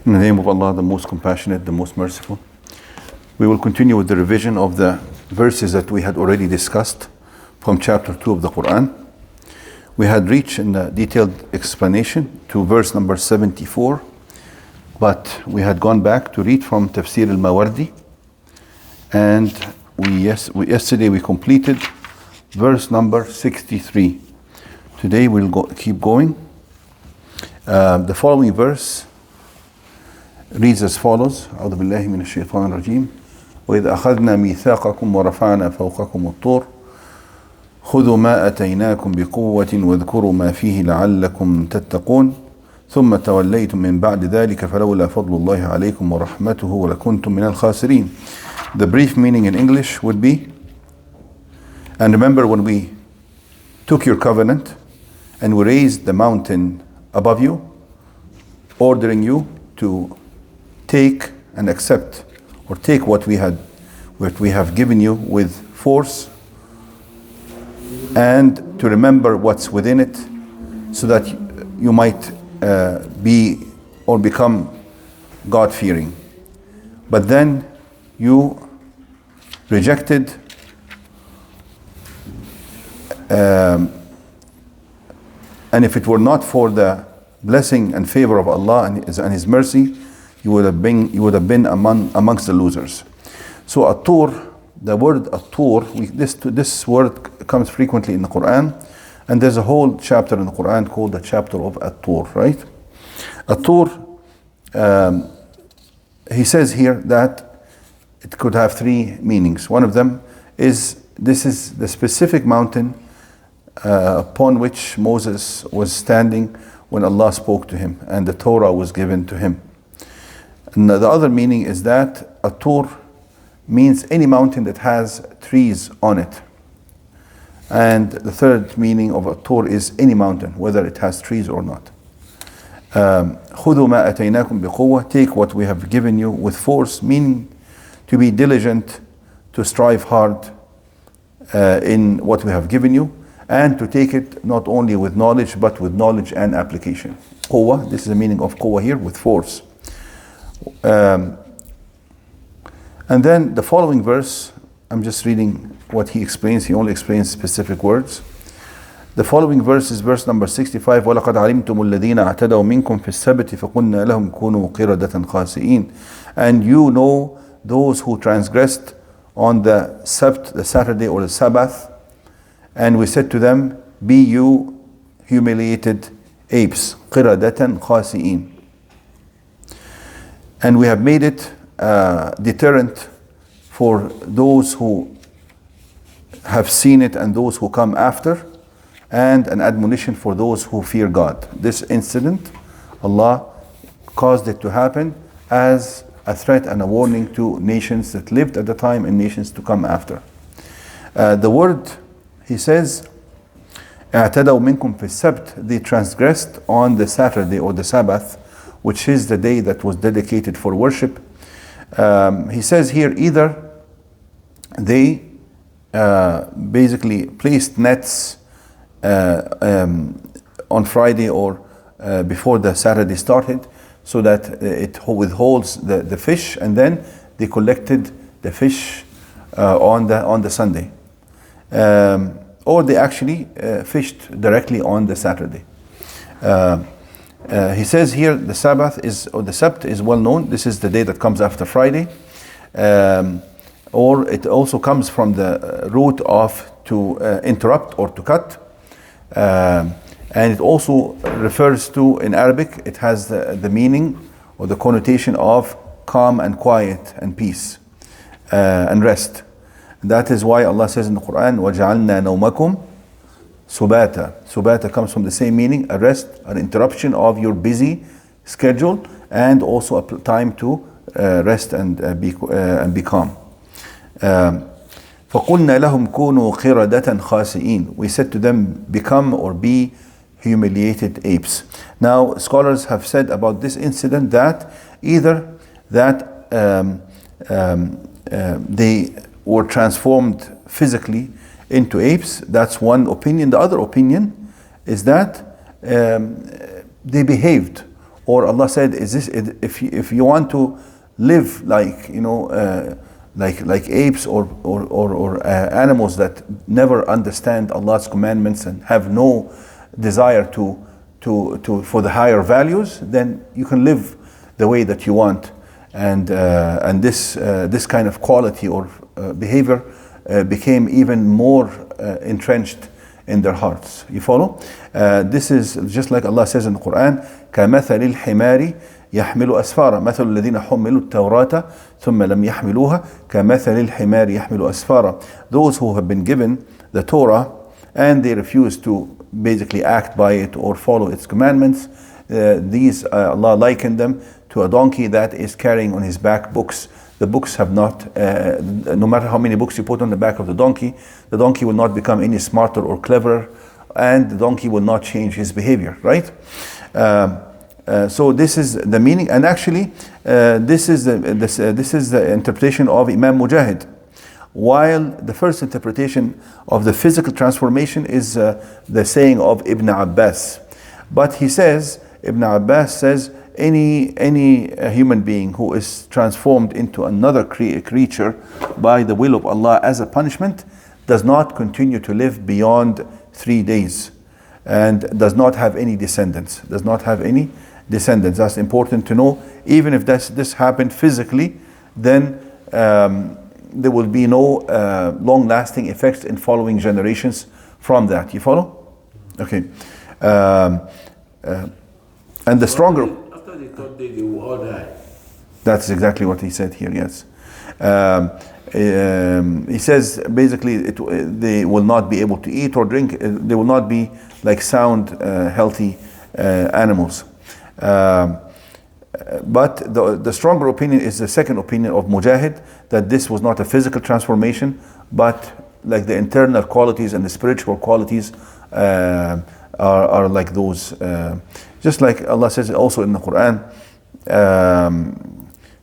In the name of Allah, the most compassionate, the most merciful. We will continue with the revision of the verses that we had already discussed from chapter 2 of the Quran. We had reached in a detailed explanation to verse number 74, but we had gone back to read from Tafsir al-Mawardi, and yesterday we completed verse number 63. Today we'll keep going. The following verse reads as follows: أعوذ بالله من الشيطان الرجيم وإذ أخذنا ميثاقكم ورفعنا فوقكم الطور خذوا ما أتيناكم بقوة واذكروا ما فيه لعلكم تتقون ثم توليتم من بعد ذلك فلولا فضل الله عليكم ورحمته ولكنتم من الخاسرين. The brief meaning in English would be, and remember when we took your covenant and we raised the mountain above you, ordering you to take and accept, or take what we have given you with force, and to remember what's within it, so that you might be or become God-fearing. But then you rejected and if it were not for the blessing and favor of Allah and His mercy, you would have been amongst the losers. So at-tur, the word at-tur, this word comes frequently in the Quran, and there's a whole chapter in the Quran called the chapter of at-tur, right? At-tur, he says here that it could have three meanings. One of them is, this is the specific mountain upon which Moses was standing when Allah spoke to him and the Torah was given to him. And the other meaning is that at-tur means any mountain that has trees on it. And the third meaning of at-tur is any mountain, whether it has trees or not. خُذُوا مَا أَتَيْنَاكُمْ بِقُوَّةٍ, take what we have given you with force, meaning to be diligent, to strive hard in what we have given you, and to take it not only with knowledge, but with knowledge and application. Quwwah, this is the meaning of quwwah here, with force. And then the following verse, I'm just reading what he explains. He only explains specific words. The following verse is verse number 65. وَلَقَدْ عَلِمْتُمُ الَّذِينَ اعْتَدَوْا مِنْكُمْ فِي السَّبْتِ فَقُلْنَا لَهُمْ كُونُوا قِرَدَةً خَاسِئِينَ. And you know those who transgressed on the Sabt, the Saturday or the Sabbath, and we said to them, be you humiliated apes, قِرَدَةً خَاسِئِينَ. And we have made it deterrent for those who have seen it and those who come after, and an admonition for those who fear God. This incident, Allah caused it to happen as a threat and a warning to nations that lived at the time and nations to come after. The word, he says, اعتدوا منكم في السبت, they transgressed on the Saturday or the Sabbath, which is the day that was dedicated for worship. He says here, either they basically placed nets on Friday or before the Saturday started, so that it withholds the fish, and then they collected the fish on the Sunday. Or they actually fished directly on the Saturday. He says here the Sabbath is, or the Sabt is well known. This is the day that comes after Friday. Or it also comes from the root of to interrupt or to cut. And it also refers to, in Arabic, it has the meaning or the connotation of calm and quiet and peace and rest. That is why Allah says in the Quran, وَجَعَلْنَا نَوْمَكُمْ subata. Subata comes from the same meaning, a rest, an interruption of your busy schedule, and also a time to rest and be calm. فَقُلْنَا لَهُمْ كُونُوا قِرَدَةً خَاسِئِينَ. We said to them, become or be humiliated apes. Now, scholars have said about this incident that either that they were transformed physically into apes. That's one opinion. The other opinion is that they behaved Or Allah said, is this, if you want to live like, like apes or animals that never understand Allah's commandments and have no desire for the higher values, then you can live the way that you want. And this kind of quality or behavior became even more entrenched in their hearts. You follow? This is just like Allah says in the Quran, كَمَثَلِ الْحِمَارِ يحمل أسفارا مثل الذين حملوا التوراة ثم لم يحملوها كمثل الحمار يحمل أسفارا. Those who have been given the Torah and they refuse to basically act by it or follow its commandments, Allah likened them to a donkey that is carrying on his back books. The books have not, no matter how many books you put on the back of the donkey will not become any smarter or cleverer, and the donkey will not change his behavior, right? So this is the meaning, and actually this is the interpretation of Imam Mujahid, while the first interpretation of the physical transformation is the saying of Ibn Abbas. But he says, Ibn Abbas says, any human being who is transformed into another creature by the will of Allah as a punishment does not continue to live beyond 3 days and does not have any descendants. That's important to know. Even if this happened physically, then there will be no long-lasting effects in following generations from that. You follow? Okay. And the stronger... After the third day, they will all die. That's exactly what he said here, yes. He says basically they will not be able to eat or drink. They will not be like sound, healthy animals. But the stronger opinion is the second opinion of Mujahid, that this was not a physical transformation, but like the internal qualities and the spiritual qualities are like those. Just like Allah says also in the Quran,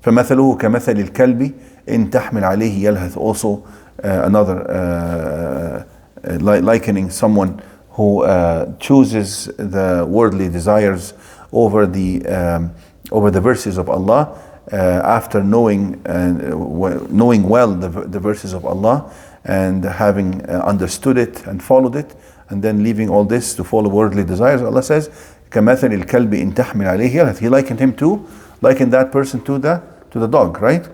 فَمَثَلُهُ كَمَثَلِ الْكَلْبِ إِن تَحْمِلْ عَلَيْهِ يَلْهَثْ. Also another likening someone who chooses the worldly desires over the verses of Allah after knowing well the verses of Allah and having understood it and followed it, and then leaving all this to follow worldly desires. Allah says, كَمَثَلِ الْكَلْبِ إِن تَحْمِلْ عَلَيْهِ يَلْهَث. He likened that person to the dog, right?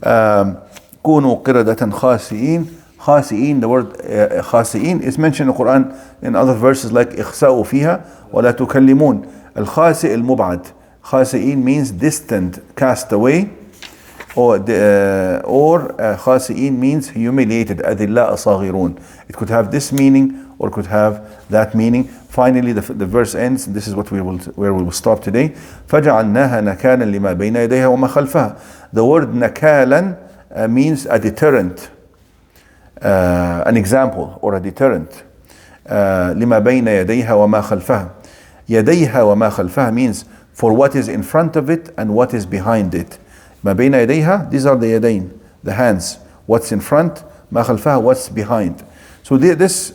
كُونُوا قِرَدَةً خَاسِئِينَ. خاسئين, the word خاسئين is mentioned in the Quran in other verses like اخسأوا فيها ولا تكلمون. الخاسئ المبعد. خاسئين means distant, cast away, or خاسئين means humiliated. أذلاء صاغرون. It could have this meaning or could have that meaning. Finally, the verse ends. This is where we will stop today. فجعلناها نكالا لما بين يديها وما خلفها. The word نكالا means a deterrent. An example or a deterrent. لما بين يديها وما خلفها. يديها وما خلفها means for what is in front of it and what is behind it. ما بين يديها, these are the yadayn, the hands. What's in front, ما خلفها, what's behind. So this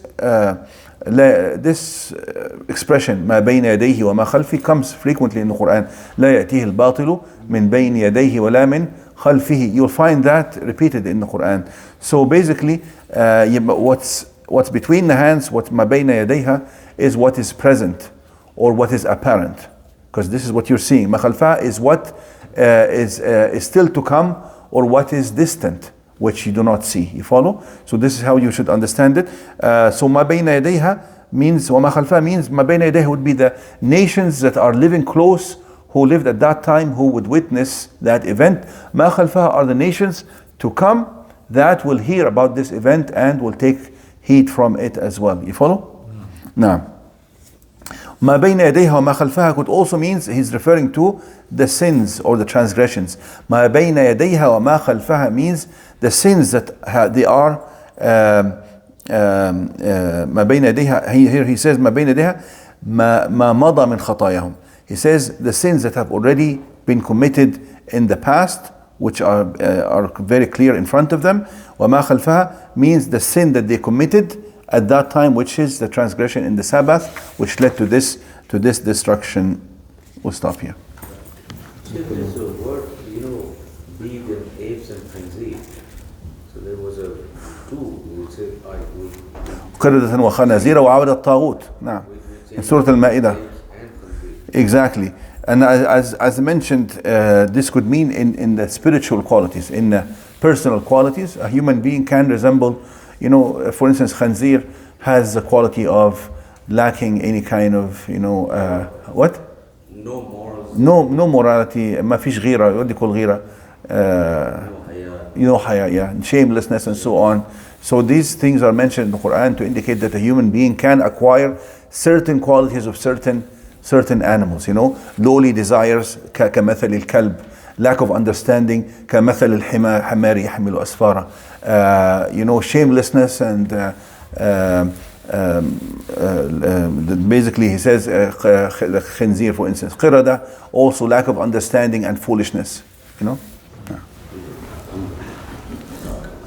expression ما بين يديه وما خلفه comes frequently in the Quran. لا يأتيه الباطل من بين يديه ولا من خلفه. You'll find that repeated in the Quran. So basically, what's between the hands, what ما بين يديها, is what is present or what is apparent, because this is what you're seeing. ما خلفها is what is still to come or what is distant, which you do not see. You follow? So this is how you should understand it. So ما بين يديها means, وما خلفها means, ما بين يديها would be the nations that are living close, who lived at that time, who would witness that event. ما خلفها are the nations to come that will hear about this event and will take heed from it as well. You follow? Now, ما بين يديها وما خلفها could also means he's referring to the sins or the transgressions. ما بين يديها وما خلفها means the sins that they are ما بين يديها. Here he says ما بين يديها ما مضى من خطاياهم. He says the sins that have already been committed in the past, which are very clear in front of them. وما خلفها means the sin that they committed at that time, which is the transgression in the Sabbath, which led to this destruction. We'll stop here. There's a word, bead and apes and khanzir. So there was a two, we would say, قردة وخنازير وعبد الطاغوت. نعم. In Surah Al-Ma'idah. Exactly. And as mentioned, this could mean in the spiritual qualities, in the personal qualities. A human being can resemble, for instance, khanzir has the quality of lacking any kind of, what? no morals. No morality. ما فيش غيرة. What do you call غيرة? Haya, yeah, shamelessness and so on. So these things are mentioned in the Quran to indicate that a human being can acquire certain qualities of certain animals. Lowly desires كمثل الكلب. Lack of understanding كمثل الحمار يحمل أسفارا. Shamelessness and basically he says the khinzir, for instance, qirada, also lack of understanding and foolishness.